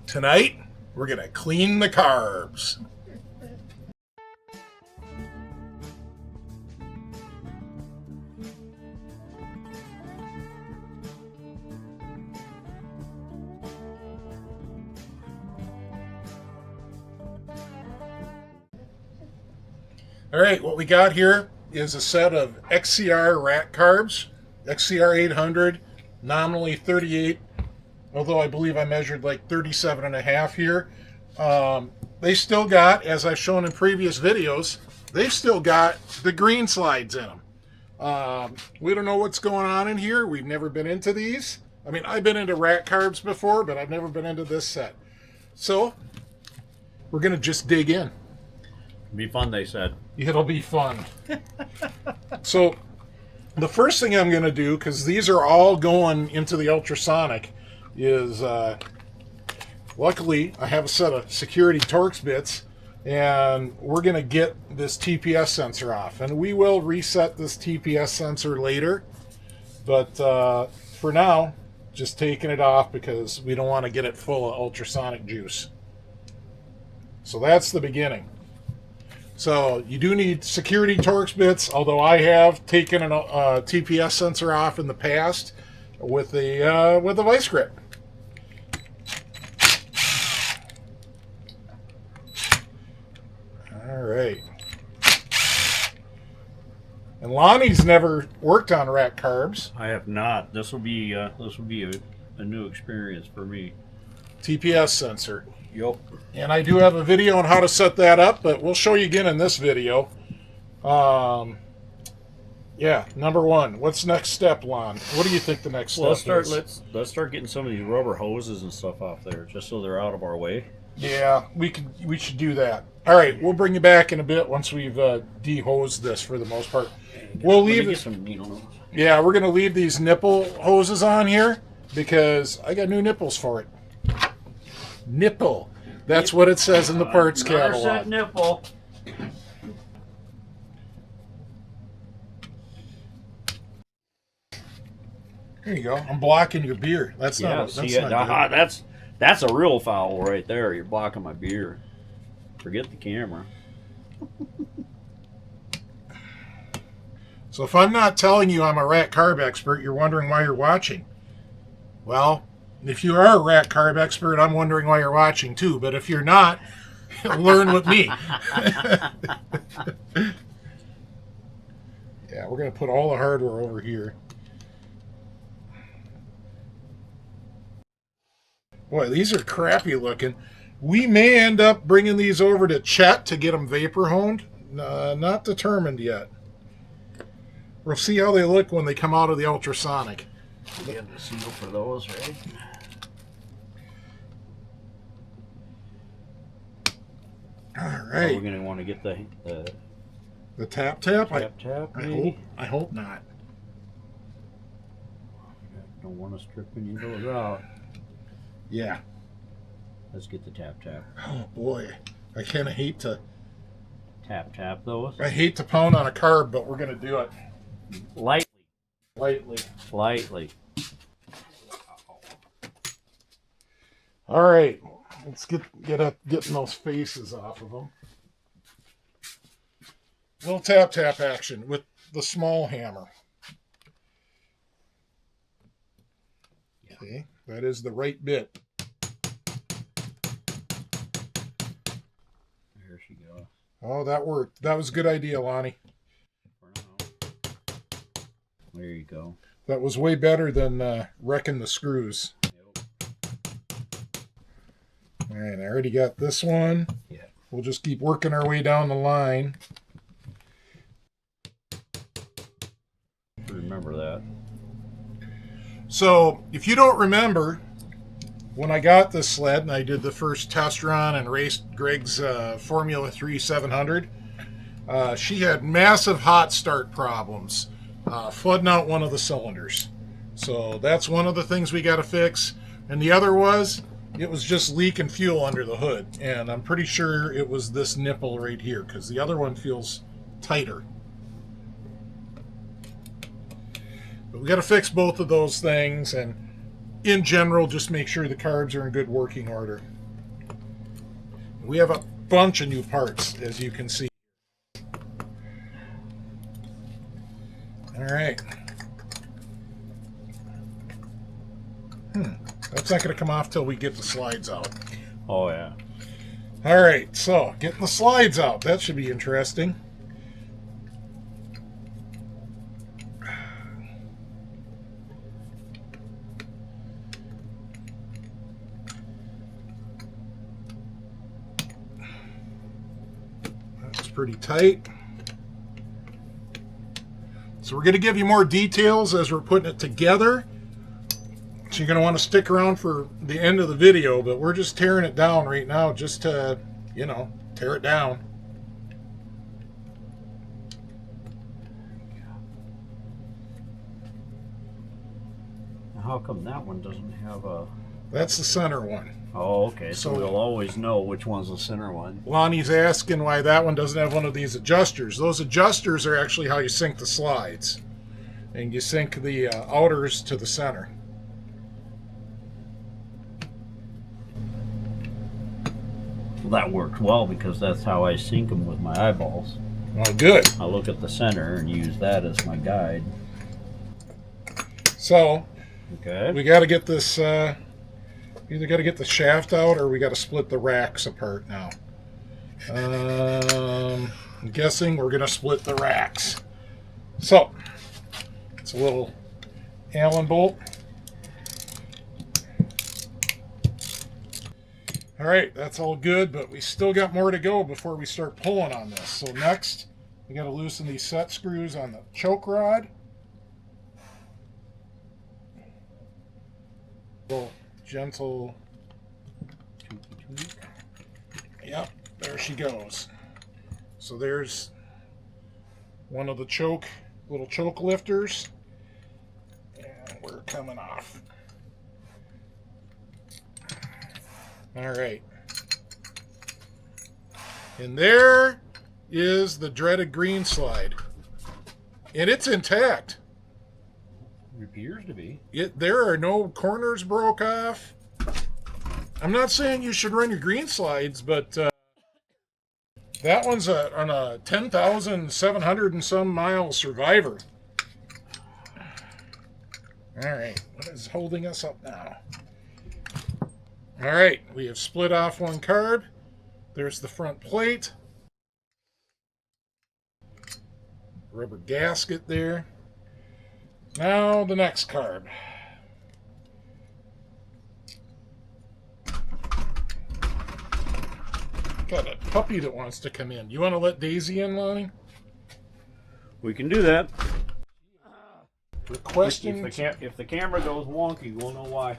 Tonight, we're going to clean the carbs. All right, what we got here is a set of XCR rack carbs, XCR 800, nominally 38, although I believe I measured like 37 and a half here. They still got, as I've shown in previous videos, they've still got the green slides in them. We don't know what's going on in here. We've never been into these. I mean, I've been into rack carbs before, but I've never been into this set. So we're going to just dig in. Be fun, they said. It'll be fun. So the first thing I'm going to do, because these are all going into the ultrasonic, is luckily I have a set of security Torx bits, and we're going to get this TPS sensor off. And we will reset this TPS sensor later, but for now, just taking it off because we don't want to get it full of ultrasonic juice. So that's the beginning. So you do need security Torx bits, although I have taken a TPS sensor off in the past with a vice grip. All right. And Lonnie's never worked on rack carbs. I have not. This will be a new experience for me. TPS sensor. Yep. And I do have a video on how to set that up, but we'll show you again in this video. Yeah, number one. What's next step, Lon? What do you think the next step is? Let's start getting some of these rubber hoses and stuff off there, just so they're out of our way. Yeah, we should do that. All right, we'll bring you back in a bit once we've de-hosed this for the most part. We'll leave it. Yeah, we're gonna leave these nipple hoses on here because I got new nipples for it. Nipple. That's what it says in the parts catalog. Nipple. There you go. I'm blocking your beer. That's not good. That's a real foul right there. You're blocking my beer. Forget the camera. So if I'm not telling you I'm a rack carb expert, you're wondering why you're watching. Well, if you are a rack carb expert, I'm wondering why you're watching too. But if you're not, learn with me. Yeah, we're going to put all the hardware over here. Boy, these are crappy looking. We may end up bringing these over to Chet to get them vapor honed. Not determined yet. We'll see how they look when they come out of the ultrasonic. We have the seal for those, right? All right. We're going to want to get the tap. Maybe. I hope not. Don't want to strip any of those out. Yeah. Let's get the tap. Oh boy, I kind of hate to tap those. I hate to pound on a carb, but we're gonna do it lightly. All right, let's getting those faces off of them. Little tap action with the small hammer. Okay, that is the right bit. There she goes. Oh, that worked. That was a good idea, Lonnie. There you go. That was way better than wrecking the screws. Yep. All right, I already got this one. Yeah. We'll just keep working our way down the line. Remember that. So, if you don't remember, when I got this sled and I did the first test run and raced Greg's Formula 3 700, she had massive hot start problems, flooding out one of the cylinders. So that's one of the things we got to fix. And the other was, it was just leaking fuel under the hood. And I'm pretty sure it was this nipple right here because the other one feels tighter. But we got to fix both of those things, and in general, just make sure the carbs are in good working order. We have a bunch of new parts, as you can see. All right. That's not going to come off till we get the slides out. Oh, yeah. All right, so getting the slides out. That should be interesting. That's pretty tight. So we're going to give you more details as we're putting it together. So you're going to want to stick around for the end of the video, but we're just tearing it down right now just to, you know, tear it down. How come that one doesn't have a... That's the center one. Oh, okay. So So- we'll always know which one's the center one. Lonnie's asking why that one doesn't have one of these adjusters. Those adjusters are actually how you sync the slides. And you sync the outers to the center. Well, that works well because that's how I sync them with my eyeballs. Oh, good. I look at the center and use that as my guide. So Okay. we got to get this, either got to get the shaft out or we got to split the racks apart now. I'm guessing we're going to split the racks. So it's a little Allen bolt. All right, that's all good, but we still got more to go before we start pulling on this. So next, we got to loosen these set screws on the choke rod. Little gentle. Yep, there she goes. So there's one of the little choke lifters, and we're coming off. All right. And there is the dreaded green slide. And it's intact. It appears to be. There are no corners broke off. I'm not saying you should run your green slides, but that one's on a 10,700 and some mile survivor. All right. What is holding us up now? All right, we have split off one carb. There's the front plate. Rubber gasket there. Now the next carb. Got a puppy that wants to come in. You want to let Daisy in, Lonnie? We can do that. Requesting. If the camera goes wonky, we'll know why.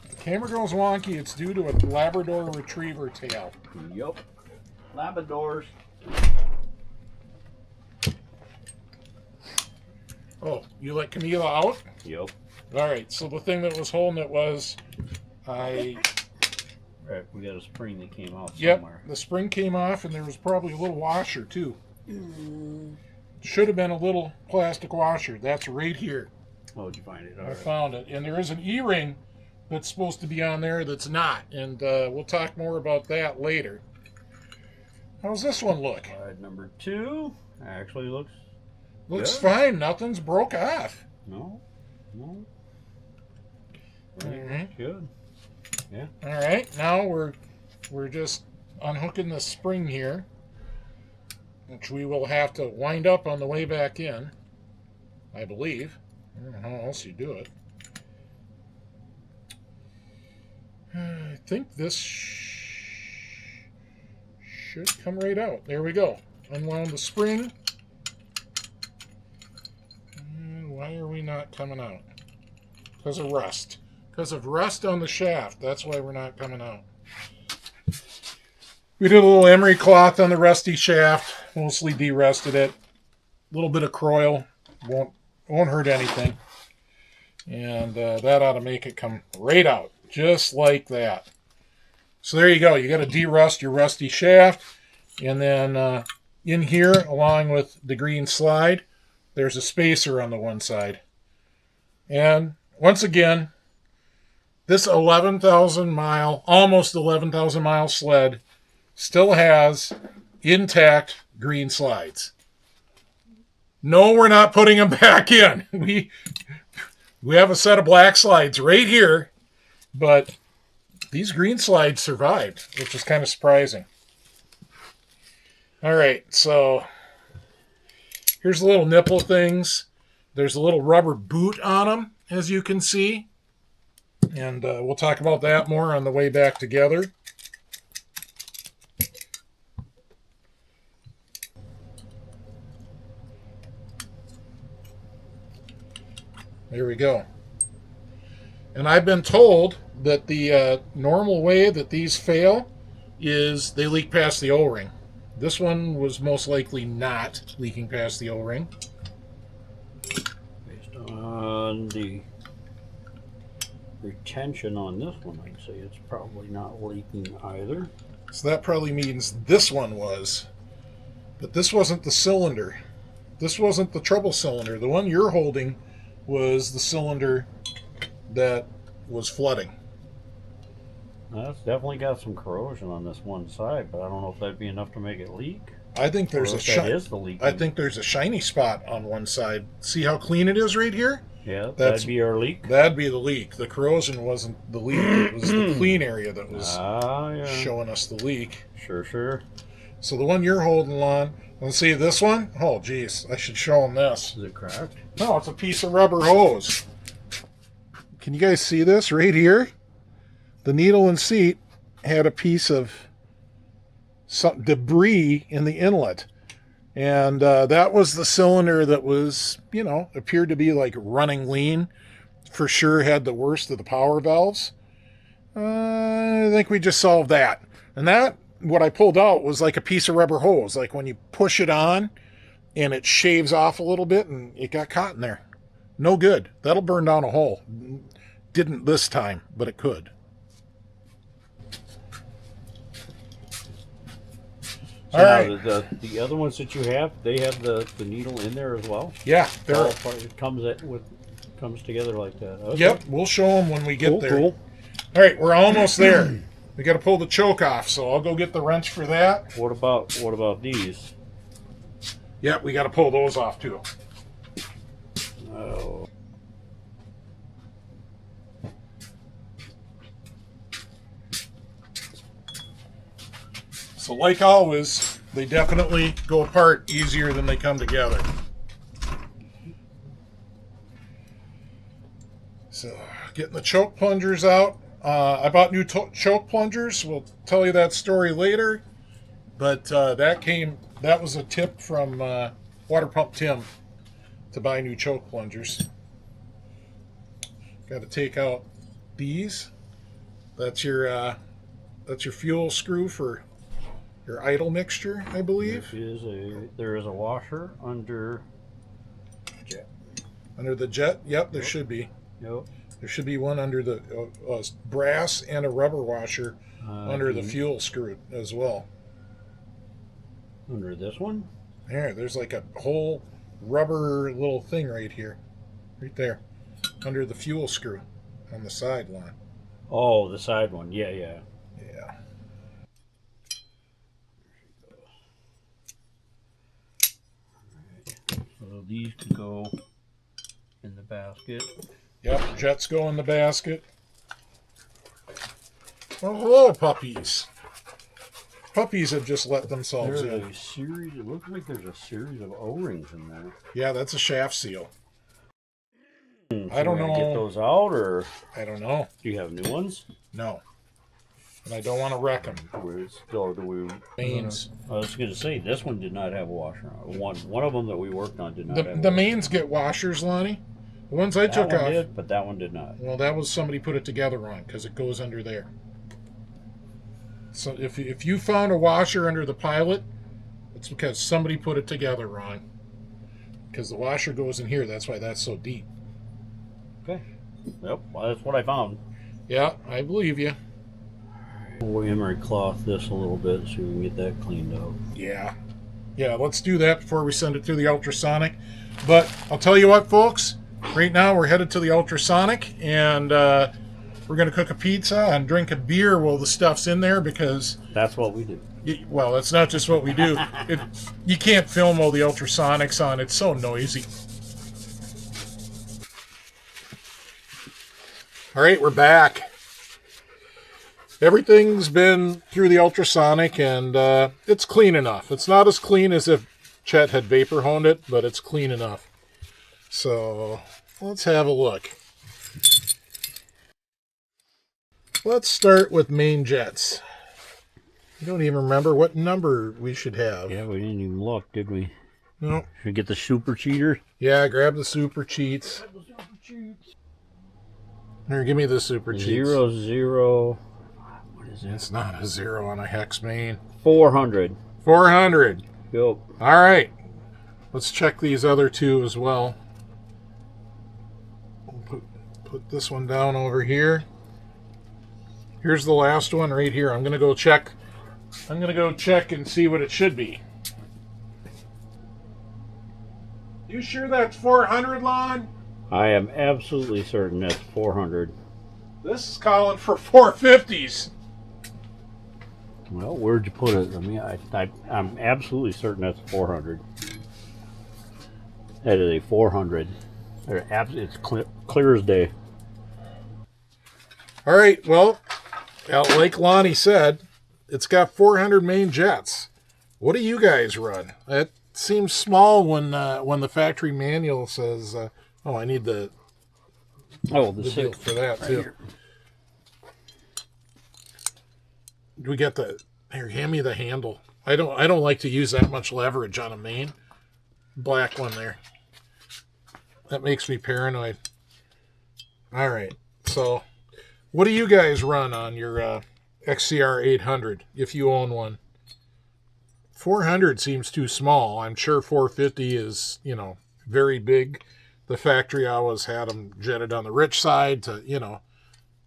The camera goes wonky. It's due to a Labrador Retriever tail. Yup. Labradors. Oh, you let Camila out? Yup. All right. So the thing that was holding it was, Right, we got a spring that came out Yep, somewhere. the spring came off, and there was probably a little washer too. Should have been a little plastic washer. That's right here. Oh, did you find it? All I right. found it. And there is an E-ring that's supposed to be on there that's not. And we'll talk more about that later. How's this one look? Slide number 2 actually looks Looks good. fine. Nothing's broke off. No. All right. Good. Yeah. All right. Now we're just unhooking the spring here, which we will have to wind up on the way back in, I believe. I don't know how else you do it. I think this should come right out. There we go. Unwound the spring. And why are we not coming out? Because of rust. Because of rust on the shaft. That's why we're not coming out. We did a little emery cloth on the rusty shaft. Mostly de-rusted it. A little bit of Croil. Won't hurt anything. And that ought to make it come right out. Just like that. So there you go. You got to de-rust your rusty shaft. And then in here, along with the green slide, there's a spacer on the one side. And once again, this 11,000 mile, almost 11,000 mile sled still has intact green slides. No, we're not putting them back in. We have a set of black slides right here, but these green slides survived, which is kind of surprising. All right, so here's the little nipple things. There's a little rubber boot on them, as you can see. And we'll talk about that more on the way back together. There we go. And I've been told that the normal way that these fail is they leak past the O-ring. This one was most likely not leaking past the O-ring. Based on the retention on this one, I'd say it's probably not leaking either. So that probably means this one was. But this wasn't the cylinder. This wasn't the trouble cylinder. The one you're holding was the cylinder that was flooding. That's definitely got some corrosion on this one side, but I don't know if that'd be enough to make it leak. I think there's I think there's a shiny spot on one side. See how clean it is right here? Yeah, that'd be our leak. That'd be the leak. The corrosion wasn't the leak. It was the clean area that was showing us the leak. Sure. So the one you're holding on, let's see this one. Oh, geez, I should show them this. Is it cracked? No, it's a piece of rubber hose. Can you guys see this right here? The needle and seat had a piece of some debris in the inlet. And that was the cylinder that was, appeared to be like running lean. For sure had the worst of the power valves. I think we just solved that. And that, what I pulled out was like a piece of rubber hose. Like when you push it on and it shaves off a little bit and it got caught in there. No good. That'll burn down a hole. Didn't this time, but it could. So all right. The other ones that you have, they have the needle in there as well? Yeah. It comes together like that. Okay. Yep, we'll show them when we get there. Cool. All right, we're almost there. We got to pull the choke off, so I'll go get the wrench for that. What about these? Yep, we got to pull those off too. Oh. So like always, they definitely go apart easier than they come together. So getting the choke plungers out. I bought new choke plungers. We'll tell you that story later. But that was a tip from Water Pump Tim to buy new choke plungers. Got to take out these. That's your fuel screw for your idle mixture, I believe. There is a washer under jet. Under the jet? Yep, there should be. Yep. There should be one under the brass and a rubber washer under the fuel screw as well. Under this one? There's like a whole rubber little thing right here. Right there. Under the fuel screw on the side line. Oh, the side one. Yeah. Yeah. So these can go in the basket. Yep, jets go in the basket. Well, hello, puppies. Puppies have just let themselves in. There's a series. It looks like there's a series of O-rings in there. Yeah, that's a shaft seal. So I don't know. Get those out, or I don't know. do you have new ones? No, and I don't want to wreck them. Mains. I was going to say this one did not have a washer on it. One of them that we worked on did not. have The mains get washers, Lonnie. The ones I took off. Did, but that one did not. Well, that was somebody put it together wrong because it goes under there. So if you found a washer under the Pilot, it's because somebody put it together wrong. Because the washer goes in here. That's why that's so deep. Okay. Yep. Well, that's what I found. Yeah, I believe you. We'll emery cloth this a little bit so we can get that cleaned out. Yeah. Yeah, let's do that before we send it through the ultrasonic. But I'll tell you what, folks. right now we're headed to the ultrasonic, and we're going to cook a pizza and drink a beer while the stuff's in there, because That's what we do. well, that's not just what we do. You can't film while the ultrasonic's on. It's so noisy. All right, we're back. Everything's been through the ultrasonic, and it's clean enough. It's not as clean as if Chet had vapor honed it, but it's clean enough. So let's have a look. Let's start with main jets. I don't even remember what number we should have. Yeah, we didn't even look, did we? No. Should we get the super cheater? Yeah, grab the super cheats. Here, give me the super cheats. 00. What is it? It's not a 0 on a hex main. 400. 400. Yep. All right. Let's check these other two as well. Put this one down over here. Here's the last one right here. I'm going to go check. I'm going to go check and see what it should be. You sure that's 400, Lon? I am absolutely certain that's 400. This is calling for 450s. Well, where'd you put it? I mean, I'm absolutely certain that's 400. That is a 400. It's clear as day. All right, well, like Lonnie said, it's got 400 main jets. What do you guys run? It seems small when the factory manual says, "Oh, I need the deal for that right too." Here. Do we get the here? Hand me the handle. I don't like to use that much leverage on a main. Black one there. That makes me paranoid. All right, so what do you guys run on your XCR 800 if you own one? 400 seems too small. I'm sure 450 is, very big. The factory always had them jetted on the rich side to,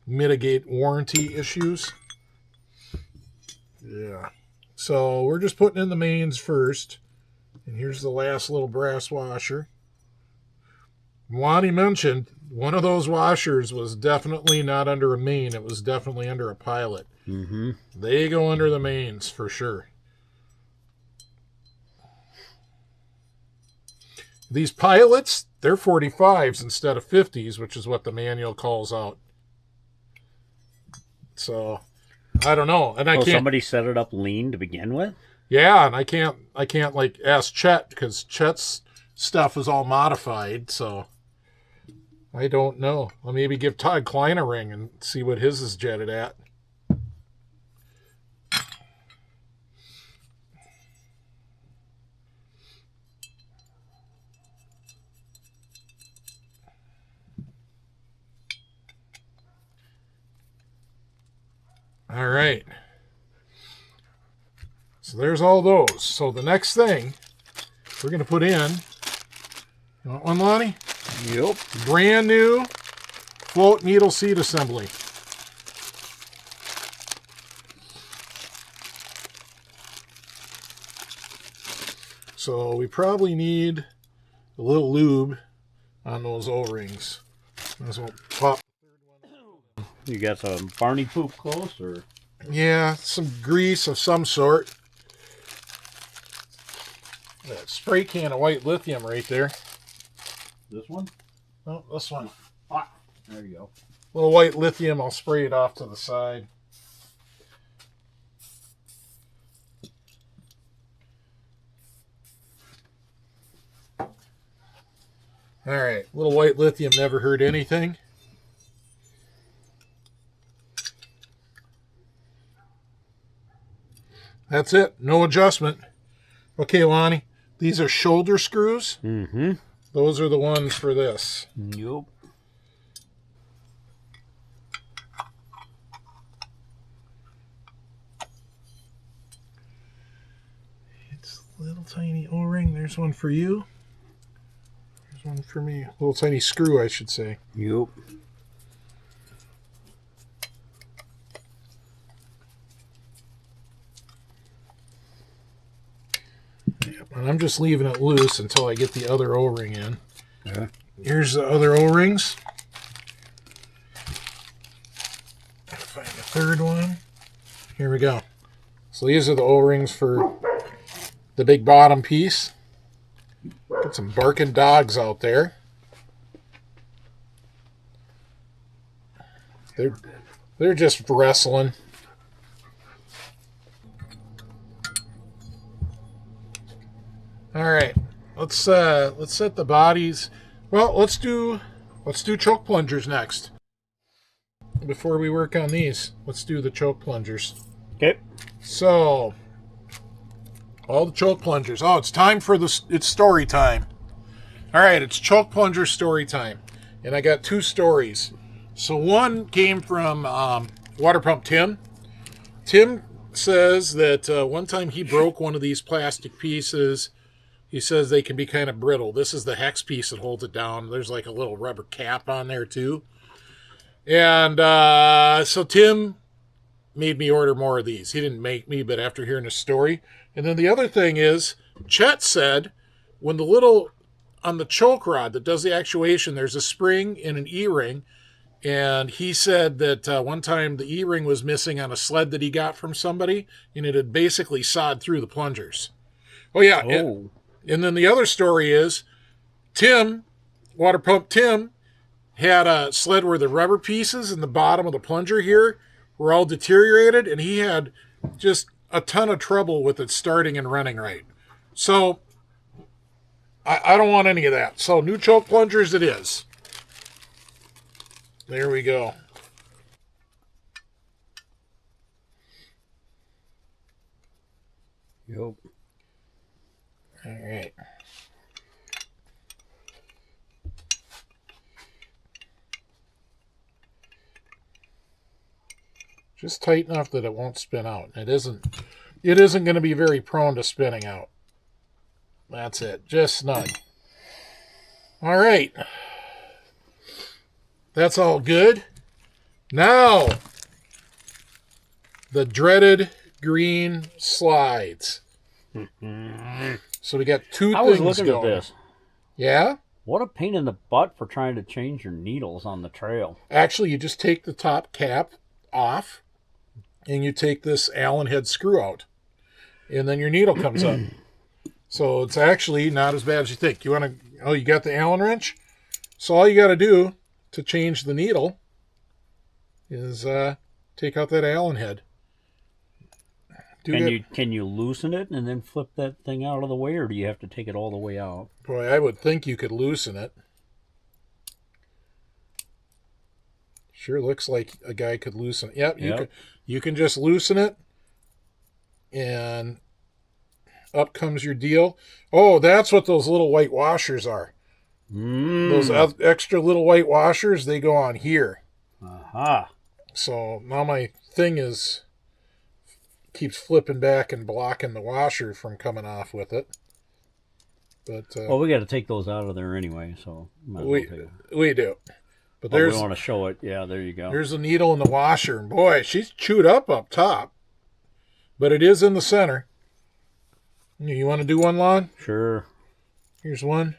mitigate warranty issues. Yeah. So we're just putting in the mains first. And here's the last little brass washer. Lonnie mentioned one of those washers was definitely not under a main. It was definitely under a pilot. Mm-hmm. They go under the mains for sure. These pilots, they're 45s instead of 50s, which is what the manual calls out. So, I don't know. And I can't. Somebody set it up lean to begin with? Yeah, and I can't like ask Chet because Chet's stuff is all modified, so I don't know. I'll maybe give Todd Klein a ring and see what his is jetted at. All right. So there's all those. So the next thing we're going to put in, you want one, Lonnie? Yep. Brand new float needle seat assembly. So we probably need a little lube on those O-rings. Might as well pop. You got some Barney poop close, or? Yeah, some grease of some sort. That spray can of white lithium right there. This one? Oh, this one. Ah, there you go. Little white lithium, I'll spray it off to the side. All right, little white lithium never hurt anything. That's it, no adjustment. Okay, Lonnie, these are shoulder screws. Mm-hmm. Those are the ones for this. Yep. It's a little tiny O-ring. There's one for you. There's one for me. A little tiny screw, I should say. Yep. And I'm just leaving it loose until I get the other O-ring in. Yeah. Here's the other O-rings. Find the third one. Here we go. So these are the O-rings for the big bottom piece. Got some barking dogs out there. They're just wrestling. All right, let's set the bodies. Well, let's do choke plungers next. Before we work on these, let's do the choke plungers. Okay. So, all the choke plungers. Oh, it's time for it's story time. All right, it's choke plunger story time. And I got two stories. So one came from Water Pump Tim. Tim says that one time he broke one of these plastic pieces. He says they can be kind of brittle. This is the hex piece that holds it down. There's like a little rubber cap on there too. And so Tim made me order more of these. He didn't make me, but after hearing his story. And then the other thing is, Chet said when the little, on the choke rod that does the actuation, there's a spring and an E-ring. And he said that one time the E-ring was missing on a sled that he got from somebody, and it had basically sawed through the plungers. Oh, yeah. Oh. And then the other story is, Tim, Water Pump Tim, had a sled where the rubber pieces in the bottom of the plunger here were all deteriorated, and he had just a ton of trouble with it starting and running right. So I don't want any of that. So new choke plungers it is. There we go. Yep. All right. Just tight enough that it won't spin out. It isn't going to be very prone to spinning out. That's it. Just snug. All right. That's all good. Now, the dreaded green slides. So we got two I things was looking going. at this. Yeah? What a pain in the butt for trying to change your needles on the trail. Actually, you just take the top cap off, and you take this Allen head screw out, and then your needle comes up. So it's actually not as bad as you think. You got the Allen wrench? So all you got to do to change the needle is take out that Allen head. Can you loosen it and then flip that thing out of the way, or do you have to take it all the way out? Boy, I would think you could loosen it. Sure looks like a guy could loosen it. Yep. You can just loosen it, and up comes your deal. Oh, that's what those little white washers are. Those extra little white washers, they go on here. Aha. So now my thing keeps flipping back and blocking the washer from coming off with it. But well, we got to take those out of there anyway, so we do. But we want to show it. Yeah, there you go. There's a needle in the washer, and boy, she's chewed up top, but it is in the center. You want to do one, Lon? Sure. Here's one.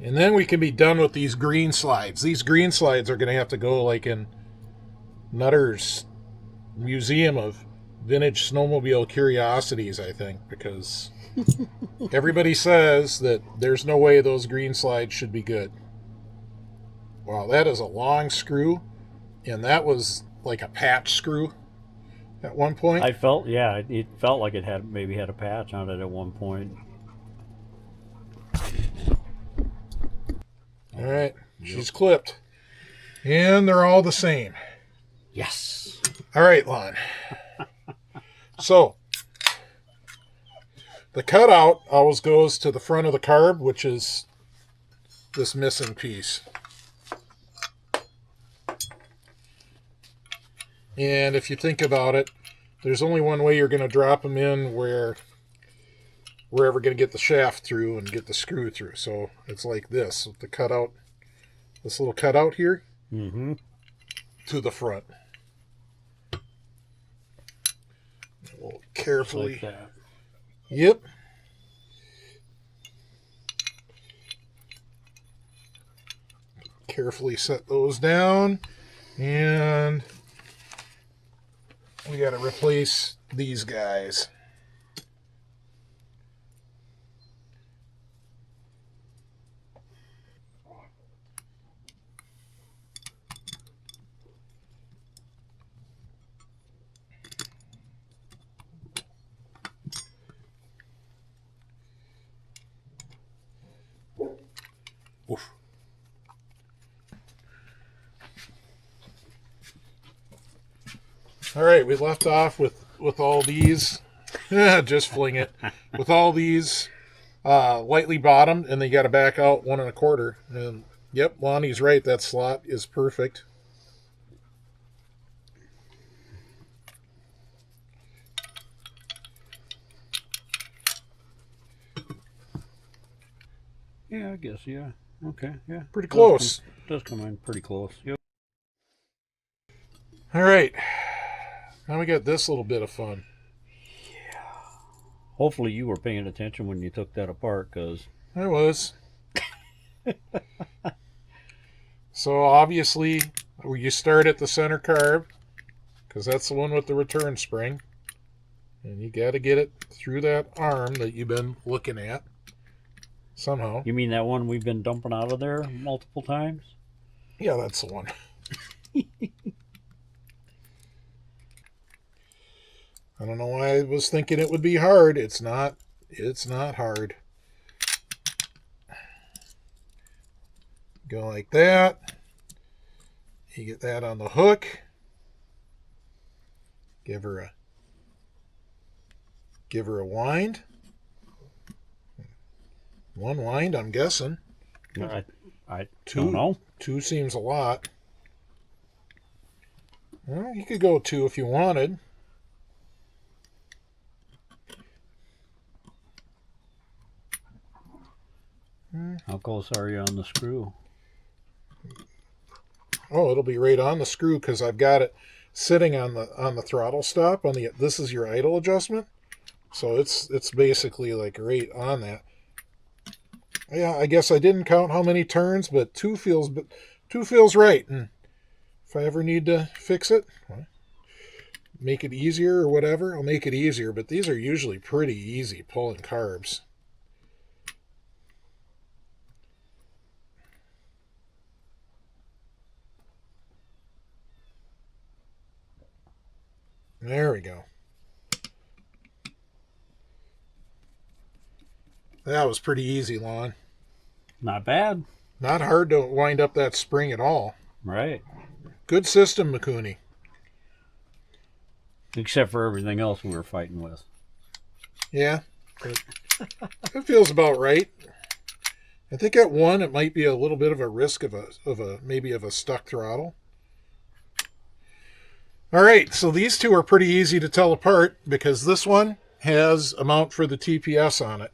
And then we can be done with these green slides. These green slides are going to have to go like in Nutter's Museum of Vintage Snowmobile Curiosities, I think, because everybody says that there's no way those green slides should be good. Wow, that is a long screw, and that was like a patch screw at one point. It felt like it had a patch on it at one point. All right, she's clipped. And they're all the same. Yes. All right, Lon. So, the cutout always goes to the front of the carb, which is this missing piece. And if you think about it, there's only one way you're going to drop them in where we're ever going to get the shaft through and get the screw through. So it's like this, with the cutout, this little cutout here, to the front. We'll Just carefully. like that. Yep. Carefully set those down. And we got to replace these guys. Oof. All right, we left off with all these. Just fling it. With all these lightly bottomed, and they got to back out 1 1/4. And yep, Lonnie's right. That slot is perfect. Yeah, I guess, yeah. Okay, yeah. Pretty close. Does come in pretty close. Yep. All right. Now we got this little bit of fun. Hopefully you were paying attention when you took that apart, because I was. So obviously, you start at the center carb, because that's the one with the return spring. And you got to get it through that arm that you've been looking at somehow. you mean that one we've been dumping out of there multiple times? Yeah, that's the one. I don't know why I was thinking it would be hard. It's not. It's not hard. Go like that. You get that on the hook. Give her a wind. 1 wind, I'm guessing. I Two. don't know. 2 seems a lot. Well, you could go 2 if you wanted. How close are you on the screw? Oh, it'll be right on the screw because I've got it sitting on the throttle stop. This is your idle adjustment, so it's basically like right on that. Yeah, I guess I didn't count how many turns, but 2 feels right. And if I ever need to fix it, well, make it easier or whatever, I'll make it easier. But these are usually pretty easy pulling carbs. There we go. That was pretty easy, Lon. Not bad. Not hard to wind up that spring at all. Right. Good system, Makuni. Except for everything else we were fighting with. Yeah. It feels about right. I think at 1 it might be a little bit of a risk of a stuck throttle. All right, so these 2 are pretty easy to tell apart because this one has a mount for the TPS on it.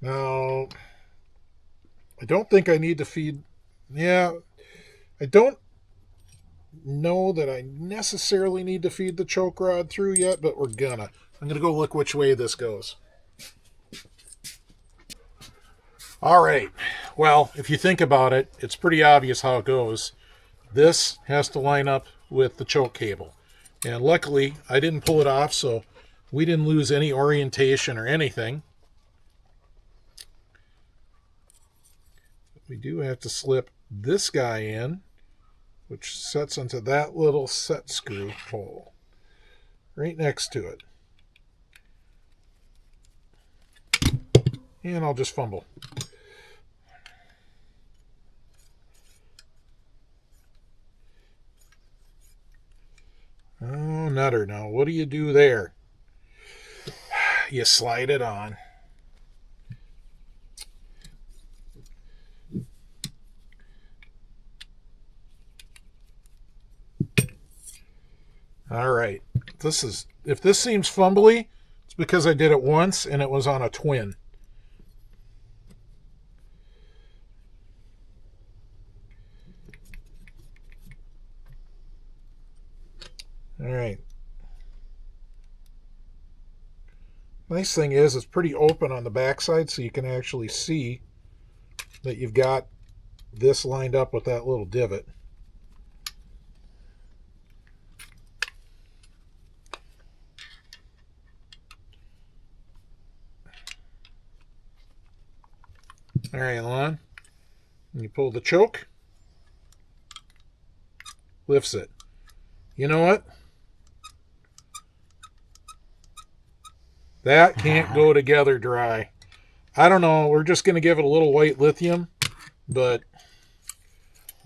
Now, I don't think I need to feed. Yeah, I don't know that I necessarily need to feed the choke rod through yet, but we're gonna. I'm gonna go look which way this goes. All right. Well, if you think about it, it's pretty obvious how it goes. This has to line up with the choke cable. And luckily, I didn't pull it off, so we didn't lose any orientation or anything. We do have to slip this guy in, which sets onto that little set screw hole right next to it. And I'll just fumble. Oh, nutter. Now, what do you do there? You slide it on. All right. If this seems fumbly, it's because I did it once and it was on a twin. All right. Nice thing is it's pretty open on the backside, so you can actually see that you've got this lined up with that little divot. All right, Lon. And you pull the choke, lifts it. You know what? That can't go together dry. I don't know. We're just going to give it a little white lithium, but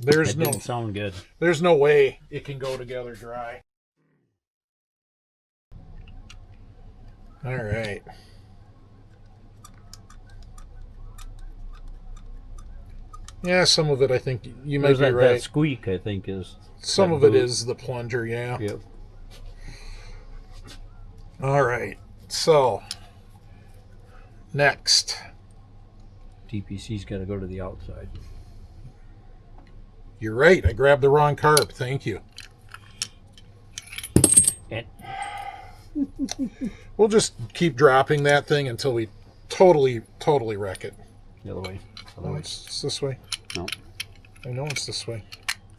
That didn't sound good. There's no way it can go together dry. All right. Yeah, some of it I think you might be right. That squeak, I think, is... Some of it is the plunger, yeah. Yep. All right. So, next. TPC's got to go to the outside. You're right. I grabbed the wrong carb. Thank you. And we'll just keep dropping that thing until we totally wreck it. The other way. No, it's this way. No. I know it's this way.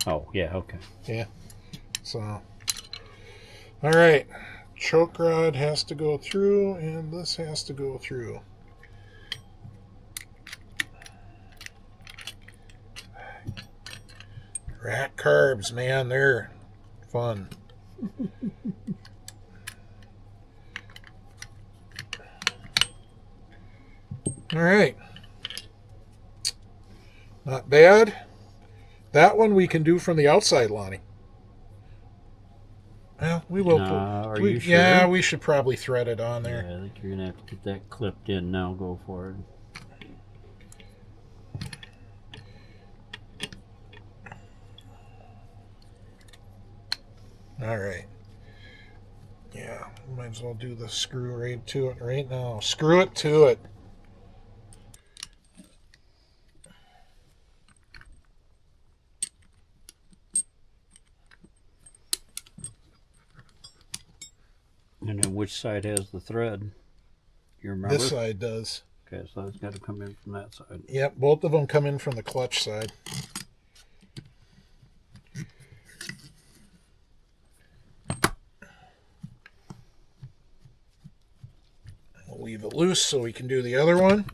Oh, yeah, okay. Yeah. So, all right. Choke rod has to go through, and this has to go through. Rat carbs, man, they're fun. All right. Not bad. That one we can do from the outside, Lonnie. Well, we will. Are you sure? Yeah, we should probably thread it on there. Yeah, I think you're going to have to get that clipped in now. Go for it. All right. Yeah, might as well do the screw right to it right now. Screw it to it. And then which side has the thread? You remember? This side does. Okay, so it's got to come in from that side. Yep, both of them come in from the clutch side. We'll leave it loose so we can do the other one.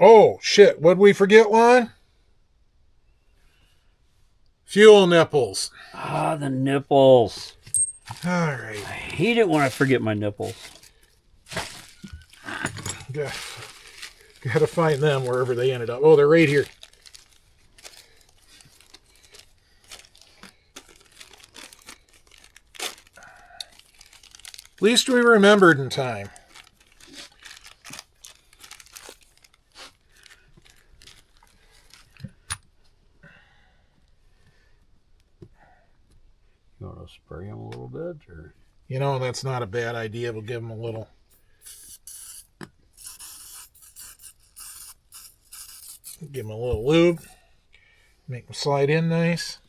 Oh, shit. What'd we forget, Lon? Fuel nipples. Ah, the nipples. All right. I hate it when I forget my nipples. Gotta find them wherever they ended up. Oh, they're right here. At least we remembered in time. You want to spray them a little bit, or? You know, that's not a bad idea. We'll give them a little. Give them a little lube. Make them slide in nice.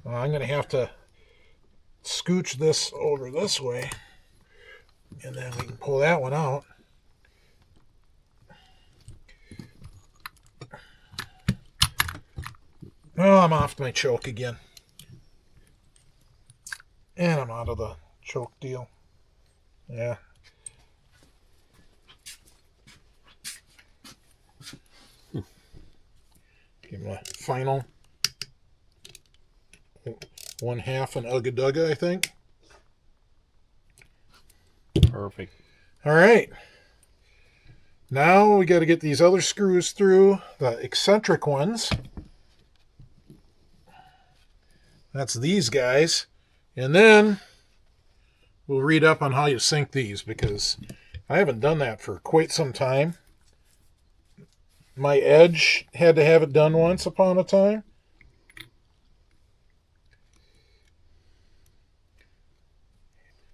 I'm going to have to scooch this over this way. And then we can pull that one out. Oh, I'm off my choke again. And I'm out of the choke deal. Yeah. Give my final 1/2 an Ugga Dugga, I think. Perfect. All right. Now we got to get these other screws through, the eccentric ones. That's these guys. And then we'll read up on how you sync these, because I haven't done that for quite some time. My Edge had to have it done once upon a time.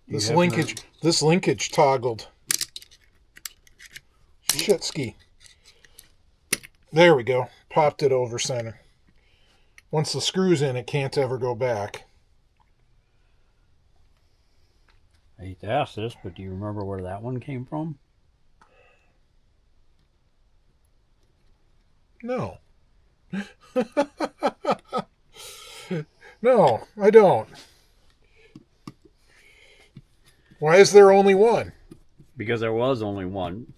This linkage toggled. Shitski. There we go. Popped it over center. Once the screw's in, it can't ever go back. I hate to ask this, but do you remember where that one came from? No. No, I don't. Why is there only one? Because there was only one.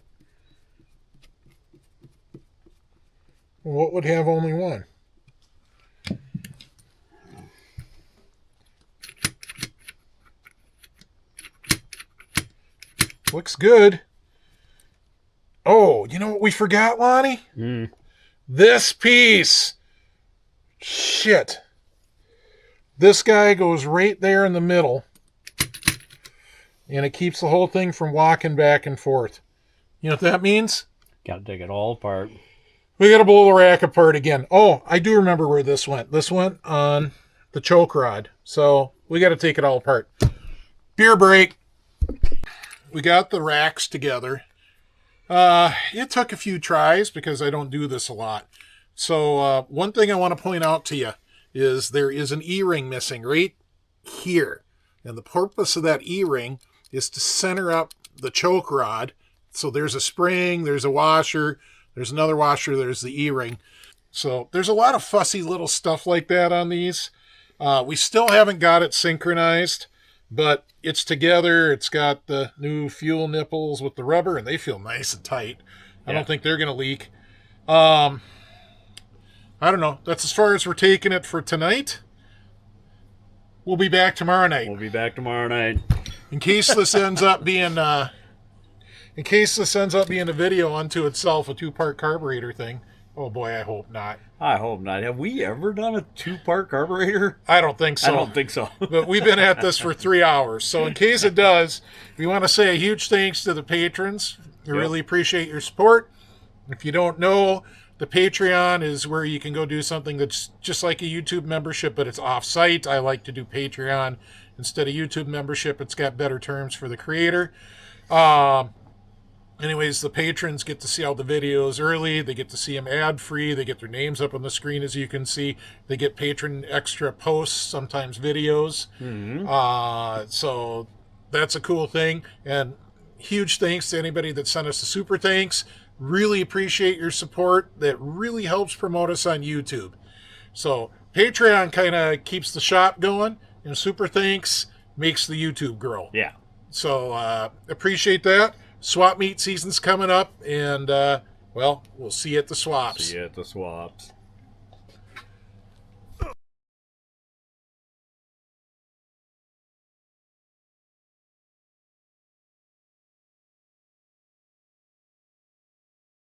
What would have only one? Looks good. Oh, you know what we forgot, Lonnie? This piece. Shit. This guy goes right there in the middle. And it keeps the whole thing from walking back and forth. You know what that means? Got to take it all apart. We got to blow the rack apart again. Oh, I do remember where this went. This went on the choke rod. So we got to take it all apart. Beer break. We got the racks together. It took a few tries because I don't do this a lot. So one thing I want to point out to you is there is an E-ring missing right here. And the purpose of that E-ring is to center up the choke rod. So there's a spring, there's a washer, there's another washer, there's the E-ring. So there's a lot of fussy little stuff like that on these. We still haven't got it synchronized, but it's together. It's got the new fuel nipples with the rubber, and they feel nice and tight. I don't think they're going to leak. I don't know. That's as far as we're taking it for tonight. We'll be back tomorrow night. We'll be back tomorrow night. In case this ends up being a video unto itself, a two-part carburetor thing. Oh boy, I hope not. I hope not. Have we ever done a two-part carburetor? I don't think so. I don't think so. But we've been at this for 3 hours. So in case it does, we want to say a huge thanks to the patrons. We really appreciate your support. If you don't know, the Patreon is where you can go do something that's just like a YouTube membership, but it's off-site. I like to do Patreon instead of YouTube membership. It's got better terms for the creator. Anyways, the patrons get to see all the videos early. They get to see them ad-free. They get their names up on the screen, as you can see. They get patron extra posts, sometimes videos. So that's a cool thing. And huge thanks to anybody that sent us a super thanks. Really appreciate your support. That really helps promote us on YouTube. So Patreon kind of keeps the shop going, and super thanks makes the YouTube grow. Yeah. So appreciate that. Swap meet season's coming up, and, well, we'll see you at the swaps. See you at the swaps.